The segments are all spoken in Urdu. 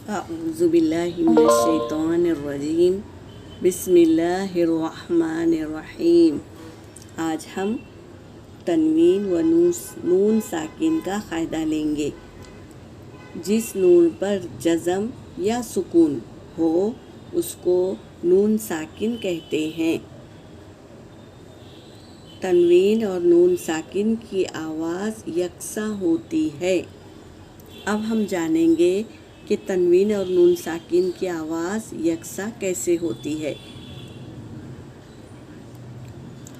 اعوذ باللہ من الشیطان الرجیم بسم اللہ الرحمن الرحیم۔ آج ہم تنوین و نون ساکن کا قاعدہ لیں گے۔ جس نون پر جزم یا سکون ہو اس کو نون ساکن کہتے ہیں۔ تنوین اور نون ساکن کی آواز یکساں ہوتی ہے۔ اب ہم جانیں گے کہ تنوین اور نون ساکن کی آواز یکساں کیسے ہوتی ہے۔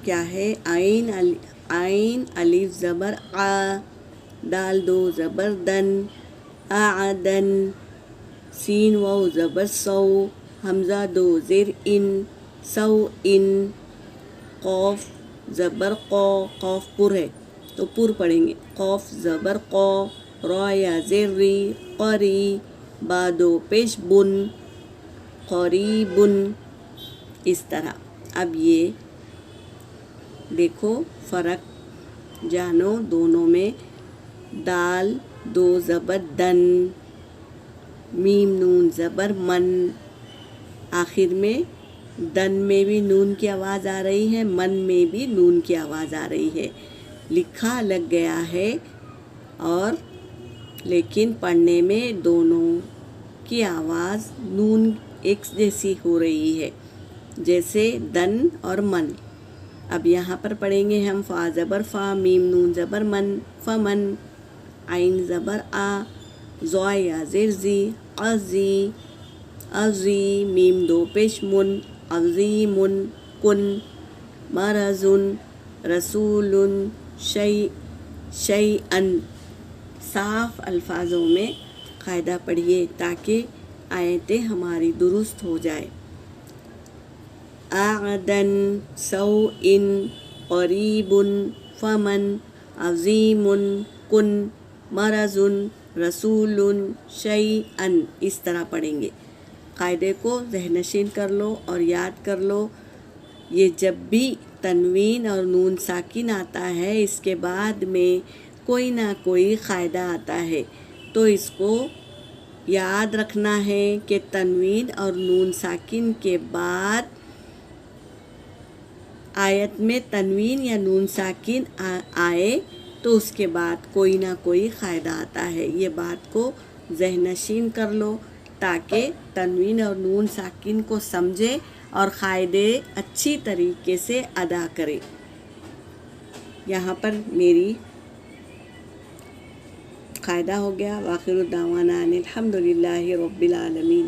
کیا ہے؟ عین الف زبر آ، دال دو زبر دن، آعدن، سین واو زبر سو، حمزہ دو زیر ان، سو ان، قوف زبر قو، قوف پر ہے تو پر پڑھیں گے، قوف زبر قو، را یا زیر ری، قری، بادو پیش بن، قریبن، اس طرح۔ اب یہ دیکھو فرق جانو دونوں میں۔ دال دو زبر دن، میم نون زبر من، آخر میں دن میں بھی نون کی آواز آ رہی ہے، من میں بھی نون کی آواز آ رہی ہے، لکھا الگ گیا ہے اور لیکن پڑھنے میں دونوں کی آواز نون ایک جیسی ہو رہی ہے، جیسے دن اور من۔ اب یہاں پر پڑھیں گے ہم فا زبر فا، میم نون زبر من، فمن، عین زبر آ، زو یا زیر زی، عزی، عزی، میم دو پیش من، عظیمن، کن، مرزن، رسولن، شیئن۔ صاف الفاظوں میں قاعدہ پڑھیے تاکہ آیتیں ہماری درست ہو جائے۔ اعدن، سوئن، قریبن، فمن، عظیمن، کن، مرزن، رسولن، شیئن، اس طرح پڑھیں گے۔ قاعدے کو ذہن نشین کر لو اور یاد کر لو۔ یہ جب بھی تنوین اور نون ساکن آتا ہے اس کے بعد میں کوئی نہ کوئی قاعدہ آتا ہے تو اس کو یاد رکھنا ہے کہ تنوین اور نون ساکن کے بعد آیت میں تنوین یا نون ساکن آئے تو اس کے بعد کوئی نہ کوئی قاعدہ آتا ہے۔ یہ بات کو ذہن نشین کر لو تاکہ تنوین اور نون ساکن کو سمجھے اور قاعدے اچھی طریقے سے ادا کرے۔ یہاں پر میری قاعدہ ہو گیا۔ وآخر دعوانا ان الحمد للہ رب العالمین۔